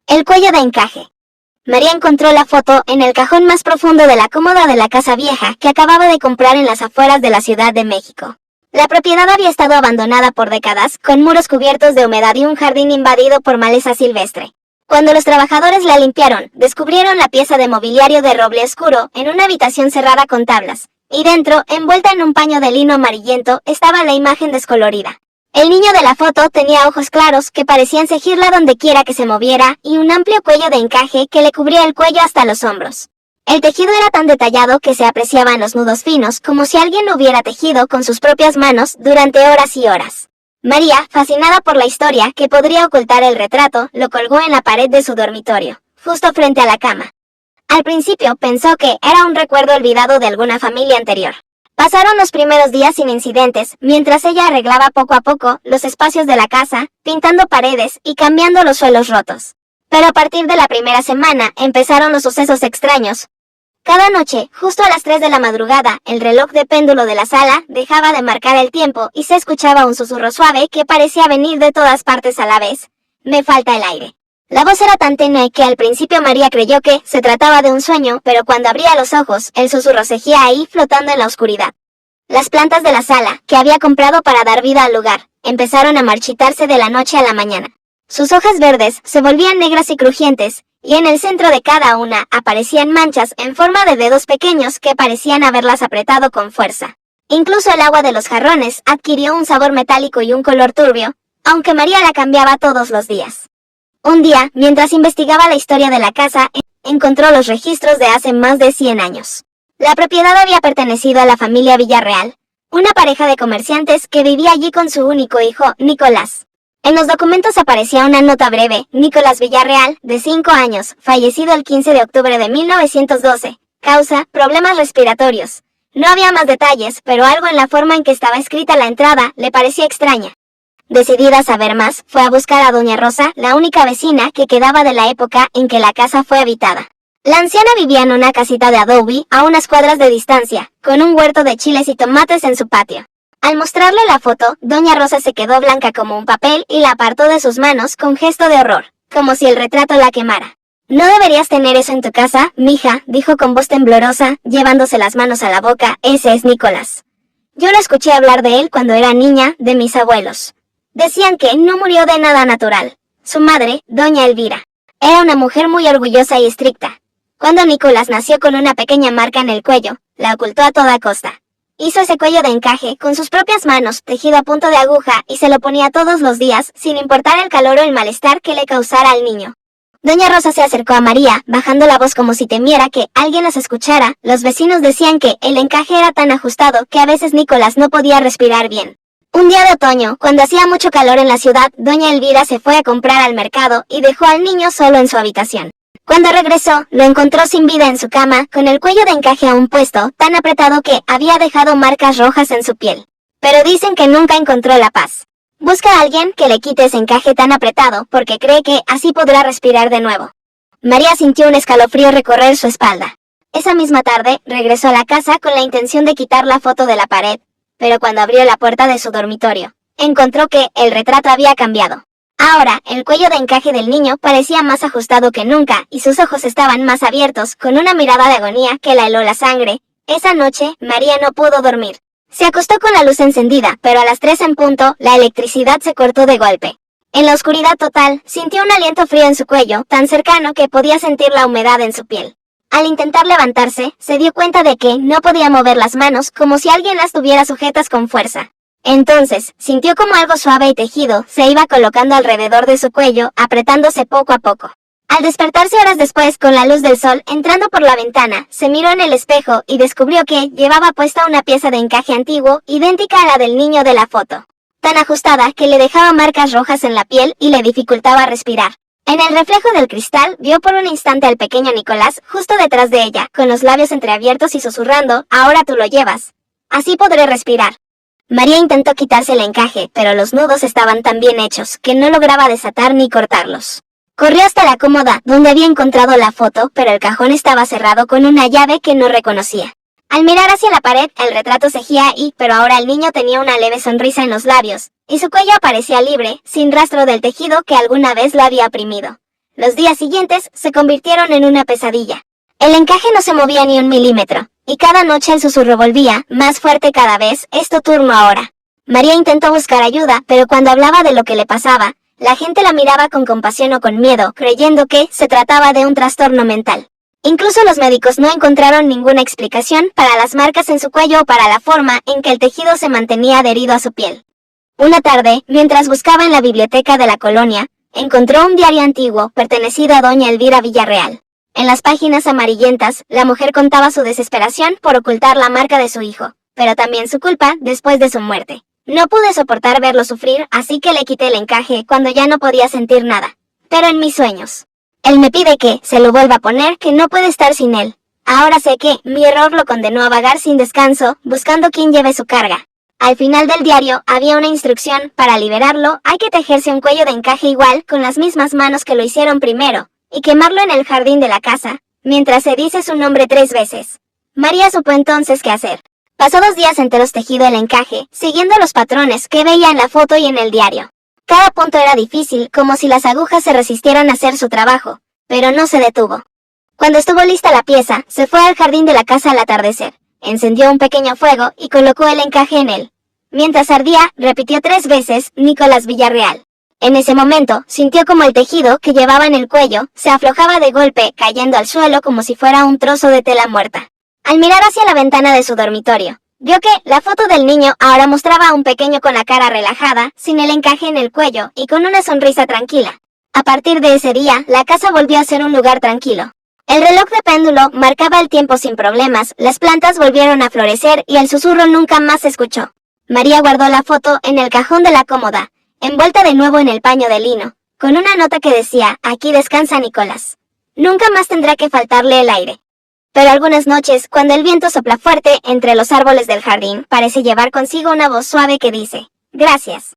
El cuello de encaje. María encontró la foto en el cajón más profundo de la cómoda de la casa vieja que acababa de comprar en las afueras de la Ciudad de México. La propiedad había estado abandonada por décadas, con muros cubiertos de humedad y un jardín invadido por maleza silvestre. Cuando los trabajadores la limpiaron, descubrieron la pieza de mobiliario de roble oscuro en una habitación cerrada con tablas, y dentro, envuelta en un paño de lino amarillento, estaba la imagen descolorida. El niño de la foto tenía ojos claros que parecían seguirla donde quiera que se moviera y un amplio cuello de encaje que le cubría el cuello hasta los hombros. El tejido era tan detallado que se apreciaban los nudos finos como si alguien lo hubiera tejido con sus propias manos durante horas y horas. María, fascinada por la historia que podría ocultar el retrato, lo colgó en la pared de su dormitorio, justo frente a la cama. Al principio pensó que era un recuerdo olvidado de alguna familia anterior. Pasaron los primeros días sin incidentes, mientras ella arreglaba poco a poco los espacios de la casa, pintando paredes y cambiando los suelos rotos. Pero a partir de la primera semana empezaron los sucesos extraños. Cada noche, justo a las 3 de la madrugada, el reloj de péndulo de la sala dejaba de marcar el tiempo y se escuchaba un susurro suave que parecía venir de todas partes a la vez. Me falta el aire. La voz era tan tenue que al principio María creyó que se trataba de un sueño, pero cuando abría los ojos, el susurro seguía ahí flotando en la oscuridad. Las plantas de la sala, que había comprado para dar vida al lugar, empezaron a marchitarse de la noche a la mañana. Sus hojas verdes se volvían negras y crujientes, y en el centro de cada una aparecían manchas en forma de dedos pequeños que parecían haberlas apretado con fuerza. Incluso el agua de los jarrones adquirió un sabor metálico y un color turbio, aunque María la cambiaba todos los días. Un día, mientras investigaba la historia de la casa, encontró los registros de hace más de 100 años. La propiedad había pertenecido a la familia Villarreal, una pareja de comerciantes que vivía allí con su único hijo, Nicolás. En los documentos aparecía una nota breve: Nicolás Villarreal, de 5 años, fallecido el 15 de octubre de 1912, causa, problemas respiratorios. No había más detalles, pero algo en la forma en que estaba escrita la entrada le parecía extraña. Decidida a saber más, fue a buscar a doña Rosa, la única vecina que quedaba de la época en que la casa fue habitada. La anciana vivía en una casita de adobe a unas cuadras de distancia, con un huerto de chiles y tomates en su patio. Al mostrarle la foto, doña Rosa se quedó blanca como un papel y la apartó de sus manos con gesto de horror, como si el retrato la quemara. «No deberías tener eso en tu casa, mija», dijo con voz temblorosa, llevándose las manos a la boca. «Ese es Nicolás. Yo lo escuché hablar de él cuando era niña, de mis abuelos. Decían que no murió de nada natural. Su madre, doña Elvira, era una mujer muy orgullosa y estricta. Cuando Nicolás nació con una pequeña marca en el cuello, la ocultó a toda costa. Hizo ese cuello de encaje con sus propias manos, tejido a punto de aguja, y se lo ponía todos los días, sin importar el calor o el malestar que le causara al niño». Doña Rosa se acercó a María, bajando la voz como si temiera que alguien las escuchara. Los vecinos decían que el encaje era tan ajustado que a veces Nicolás no podía respirar bien. Un día de otoño, cuando hacía mucho calor en la ciudad, doña Elvira se fue a comprar al mercado y dejó al niño solo en su habitación. Cuando regresó, lo encontró sin vida en su cama, con el cuello de encaje aún puesto, tan apretado que había dejado marcas rojas en su piel. Pero dicen que nunca encontró la paz. Busca a alguien que le quite ese encaje tan apretado, porque cree que así podrá respirar de nuevo. María sintió un escalofrío recorrer su espalda. Esa misma tarde, regresó a la casa con la intención de quitar la foto de la pared, pero cuando abrió la puerta de su dormitorio, encontró que el retrato había cambiado. Ahora, el cuello de encaje del niño parecía más ajustado que nunca, y sus ojos estaban más abiertos, con una mirada de agonía que la heló la sangre. Esa noche, María no pudo dormir. Se acostó con la luz encendida, pero a las 3 en punto, la electricidad se cortó de golpe. En la oscuridad total, sintió un aliento frío en su cuello, tan cercano que podía sentir la humedad en su piel. Al intentar levantarse, se dio cuenta de que no podía mover las manos, como si alguien las tuviera sujetas con fuerza. Entonces, sintió como algo suave y tejido se iba colocando alrededor de su cuello, apretándose poco a poco. Al despertarse horas después con la luz del sol entrando por la ventana, se miró en el espejo y descubrió que llevaba puesta una pieza de encaje antiguo, idéntica a la del niño de la foto, tan ajustada que le dejaba marcas rojas en la piel y le dificultaba respirar. En el reflejo del cristal, vio por un instante al pequeño Nicolás justo detrás de ella, con los labios entreabiertos y susurrando: «Ahora tú lo llevas. Así podré respirar». María intentó quitarse el encaje, pero los nudos estaban tan bien hechos que no lograba desatar ni cortarlos. Corrió hasta la cómoda, donde había encontrado la foto, pero el cajón estaba cerrado con una llave que no reconocía. Al mirar hacia la pared, el retrato seguía ahí, pero ahora el niño tenía una leve sonrisa en los labios, y su cuello aparecía libre, sin rastro del tejido que alguna vez lo había oprimido. Los días siguientes se convirtieron en una pesadilla. El encaje no se movía ni un milímetro, y cada noche el susurro volvía, más fuerte cada vez, «Es tu turno ahora». María intentó buscar ayuda, pero cuando hablaba de lo que le pasaba, la gente la miraba con compasión o con miedo, creyendo que se trataba de un trastorno mental. Incluso los médicos no encontraron ninguna explicación para las marcas en su cuello o para la forma en que el tejido se mantenía adherido a su piel. Una tarde, mientras buscaba en la biblioteca de la colonia, encontró un diario antiguo pertenecido a doña Elvira Villarreal. En las páginas amarillentas, la mujer contaba su desesperación por ocultar la marca de su hijo, pero también su culpa después de su muerte. No pude soportar verlo sufrir, así que le quité el encaje cuando ya no podía sentir nada. Pero en mis sueños. Él me pide que se lo vuelva a poner, que no puede estar sin él. Ahora sé que mi error lo condenó a vagar sin descanso, buscando quien lleve su carga. Al final del diario había una instrucción: para liberarlo hay que tejerse un cuello de encaje igual, con las mismas manos que lo hicieron primero, y quemarlo en el jardín de la casa, mientras se dice su nombre 3 veces. María supo entonces qué hacer. Pasó 2 días enteros tejido el encaje, siguiendo los patrones que veía en la foto y en el diario. Cada punto era difícil, como si las agujas se resistieran a hacer su trabajo, pero no se detuvo. Cuando estuvo lista la pieza, se fue al jardín de la casa al atardecer, encendió un pequeño fuego y colocó el encaje en él. Mientras ardía, repitió 3 veces: Nicolás Villarreal. En ese momento, sintió como el tejido que llevaba en el cuello se aflojaba de golpe, cayendo al suelo como si fuera un trozo de tela muerta. Al mirar hacia la ventana de su dormitorio, vio que la foto del niño ahora mostraba a un pequeño con la cara relajada, sin el encaje en el cuello y con una sonrisa tranquila. A partir de ese día, la casa volvió a ser un lugar tranquilo. El reloj de péndulo marcaba el tiempo sin problemas, las plantas volvieron a florecer y el susurro nunca más se escuchó. María guardó la foto en el cajón de la cómoda, envuelta de nuevo en el paño de lino, con una nota que decía: «Aquí descansa Nicolás. Nunca más tendrá que faltarle el aire». Pero algunas noches, cuando el viento sopla fuerte entre los árboles del jardín, parece llevar consigo una voz suave que dice: «Gracias».